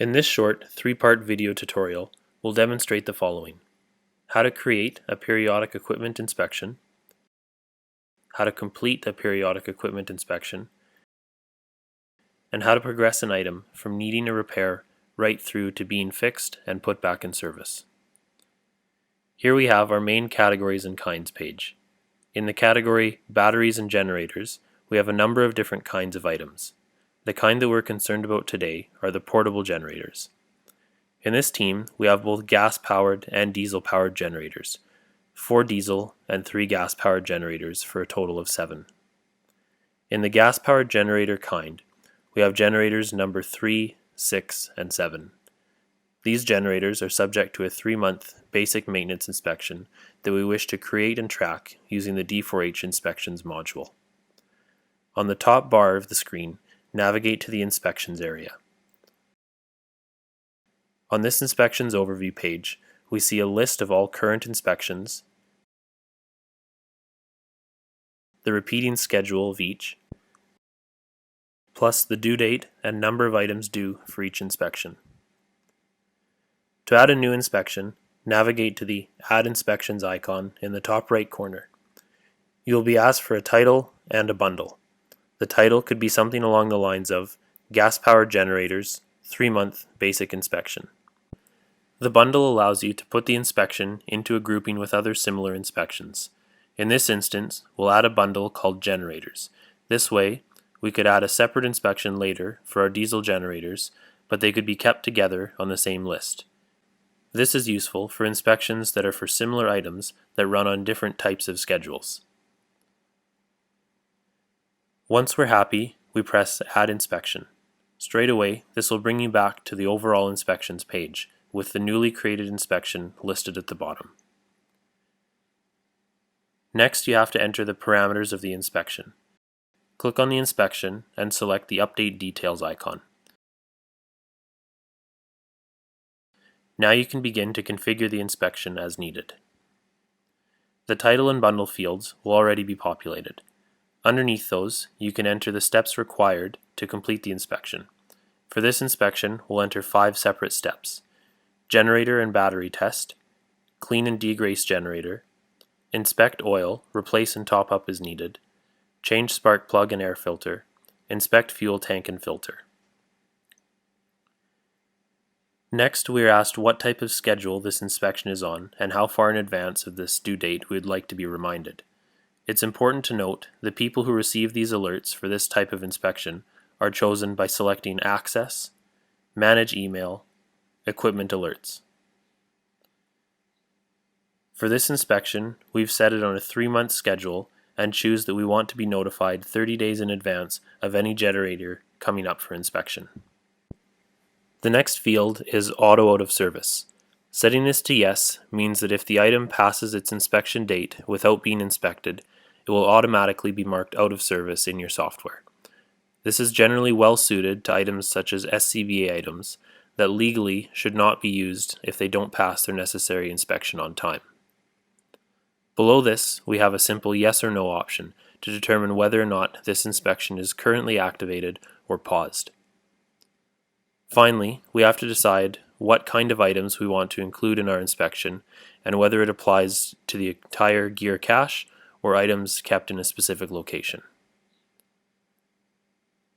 In this short 3-part video tutorial, we'll demonstrate the following: how to create a periodic equipment inspection, how to complete a periodic equipment inspection, and how to progress an item from needing a repair right through to being fixed and put back in service. Here we have our main categories and kinds page. In the category Batteries and Generators, we have a number of different kinds of items. The kind that we're concerned about today are the portable generators. In this team, we have both gas-powered and diesel-powered generators, 4 diesel and 3 gas-powered generators for a total of 7. In the gas-powered generator kind, we have generators number 3, 6, and 7. These generators are subject to a 3-month basic maintenance inspection that we wish to create and track using the D4H Inspections module. On the top bar of the screen, navigate to the Inspections area. On this Inspections Overview page, we see a list of all current inspections, the repeating schedule of each, plus the due date and number of items due for each inspection. To add a new inspection, navigate to the Add Inspections icon in the top right corner. You will be asked for a title and a bundle. The title could be something along the lines of Gas-Powered Generators, 3-month Basic Inspection. The bundle allows you to put the inspection into a grouping with other similar inspections. In this instance, we'll add a bundle called Generators. This way, we could add a separate inspection later for our diesel generators, but they could be kept together on the same list. This is useful for inspections that are for similar items that run on different types of schedules. Once we're happy, we press Add Inspection. Straight away, this will bring you back to the overall inspections page, with the newly created inspection listed at the bottom. Next, you have to enter the parameters of the inspection. Click on the inspection and select the Update Details icon. Now you can begin to configure the inspection as needed. The title and bundle fields will already be populated. Underneath those, you can enter the steps required to complete the inspection. For this inspection, we'll enter 5 separate steps: generator and battery test, clean and degrease generator, inspect oil, replace and top up as needed, change spark plug and air filter, inspect fuel tank and filter. Next, we are asked what type of schedule this inspection is on and how far in advance of this due date we would like to be reminded. It's important to note the people who receive these alerts for this type of inspection are chosen by selecting Access, Manage Email, Equipment Alerts. For this inspection, we've set it on a 3-month schedule and choose that we want to be notified 30 days in advance of any generator coming up for inspection. The next field is Auto Out of Service. Setting this to Yes means that if the item passes its inspection date without being inspected, it will automatically be marked out of service in your software. This is generally well suited to items such as SCBA items that legally should not be used if they don't pass their necessary inspection on time. Below this, we have a simple yes or no option to determine whether or not this inspection is currently activated or paused. Finally, we have to decide what kind of items we want to include in our inspection and whether it applies to the entire gear cache or items kept in a specific location.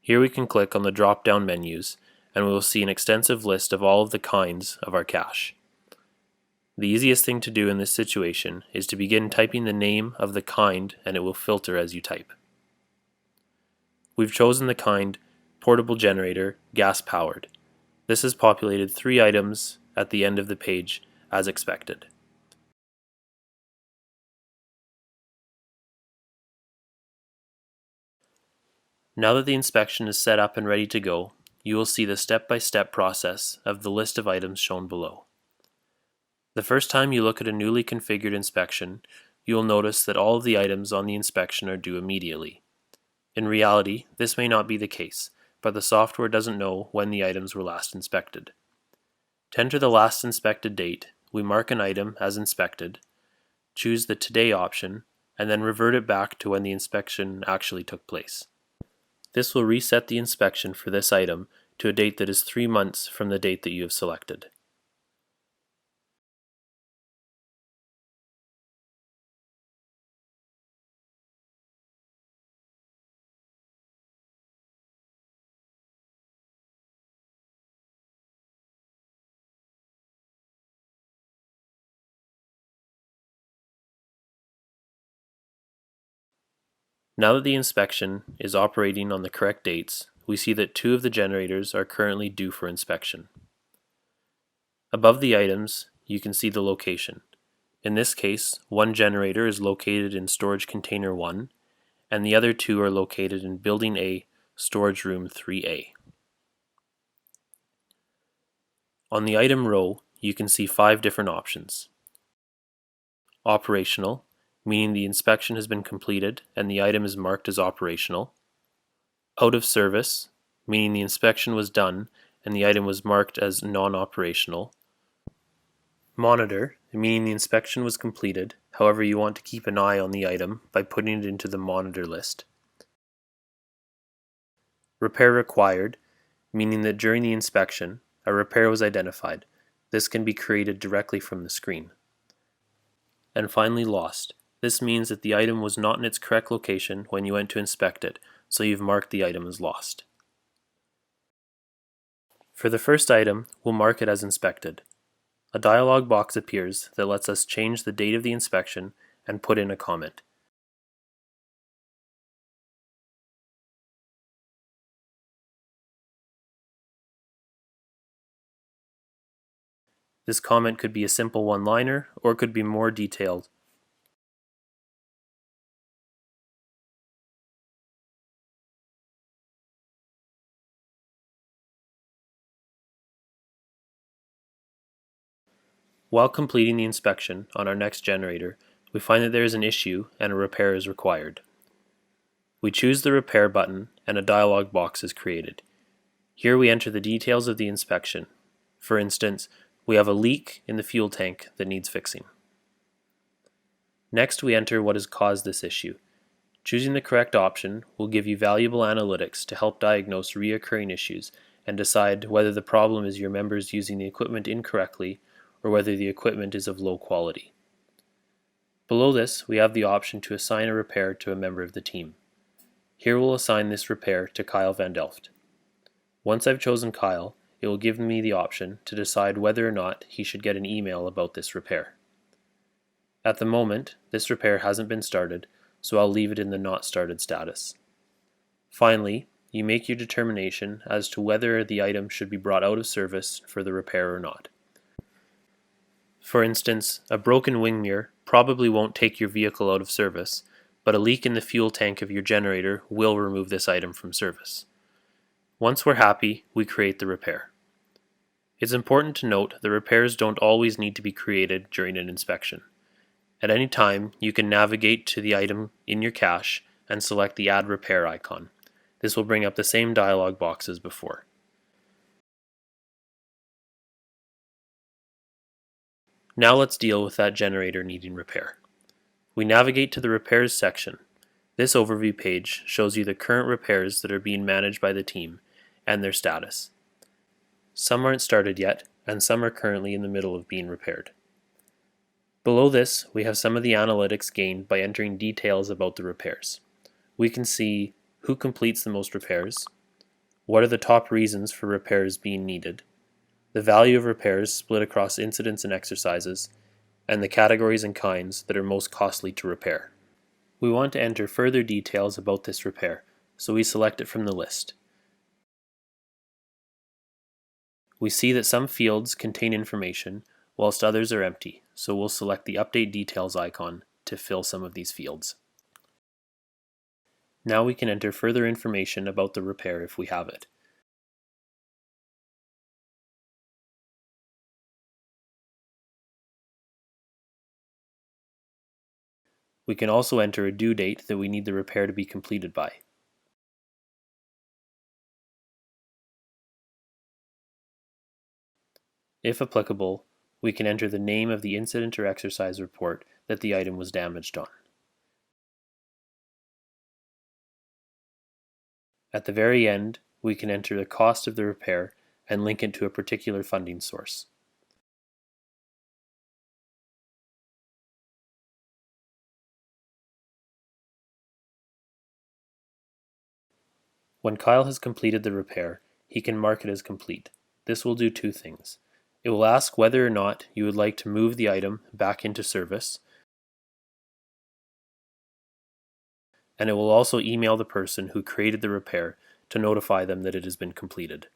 Here we can click on the drop-down menus and we will see an extensive list of all of the kinds of our cache. The easiest thing to do in this situation is to begin typing the name of the kind and it will filter as you type. We've chosen the kind Portable Generator Gas Powered. This has populated 3 items at the end of the page as expected. Now that the inspection is set up and ready to go, you will see the step-by-step process of the list of items shown below. The first time you look at a newly configured inspection, you will notice that all of the items on the inspection are due immediately. In reality, this may not be the case, but the software doesn't know when the items were last inspected. To enter the last inspected date, we mark an item as inspected, choose the Today option, and then revert it back to when the inspection actually took place. This will reset the inspection for this item to a date that is 3 months from the date that you have selected. Now that the inspection is operating on the correct dates, we see that 2 of the generators are currently due for inspection. Above the items, you can see the location. In this case, one generator is located in Storage Container 1, and the other 2 are located in Building A, Storage Room 3A. On the item row, you can see 5 different options. Operational, meaning the inspection has been completed and the item is marked as operational. Out of service, meaning the inspection was done and the item was marked as non-operational. Monitor, meaning the inspection was completed, however you want to keep an eye on the item by putting it into the monitor list. Repair required, meaning that during the inspection, a repair was identified. This can be created directly from the screen. And finally, lost. This means that the item was not in its correct location when you went to inspect it, so you've marked the item as lost. For the first item, we'll mark it as inspected. A dialog box appears that lets us change the date of the inspection and put in a comment. This comment could be a simple one-liner or could be more detailed. While completing the inspection on our next generator, we find that there is an issue and a repair is required. We choose the repair button and a dialog box is created. Here we enter the details of the inspection. For instance, we have a leak in the fuel tank that needs fixing. Next, we enter what has caused this issue. Choosing the correct option will give you valuable analytics to help diagnose recurring issues and decide whether the problem is your members using the equipment incorrectly or whether the equipment is of low quality. Below this, we have the option to assign a repair to a member of the team. Here we'll assign this repair to Kyle Van Delft. Once I've chosen Kyle, it will give me the option to decide whether or not he should get an email about this repair. At the moment, this repair hasn't been started, so I'll leave it in the not started status. Finally, you make your determination as to whether the item should be brought out of service for the repair or not. For instance, a broken wing mirror probably won't take your vehicle out of service, but a leak in the fuel tank of your generator will remove this item from service. Once we're happy, we create the repair. It's important to note that repairs don't always need to be created during an inspection. At any time, you can navigate to the item in your cache and select the Add Repair icon. This will bring up the same dialog box as before. Now let's deal with that generator needing repair. We navigate to the Repairs section. This overview page shows you the current repairs that are being managed by the team and their status. Some aren't started yet, and some are currently in the middle of being repaired. Below this, we have some of the analytics gained by entering details about the repairs. We can see who completes the most repairs, what are the top reasons for repairs being needed, the value of repairs split across incidents and exercises, and the categories and kinds that are most costly to repair. We want to enter further details about this repair, so we select it from the list. We see that some fields contain information, whilst others are empty, so we'll select the Update Details icon to fill some of these fields. Now we can enter further information about the repair if we have it. We can also enter a due date that we need the repair to be completed by. If applicable, we can enter the name of the incident or exercise report that the item was damaged on. At the very end, we can enter the cost of the repair and link it to a particular funding source. When Kyle has completed the repair, he can mark it as complete. This will do two things. It will ask whether or not you would like to move the item back into service, and it will also email the person who created the repair to notify them that it has been completed.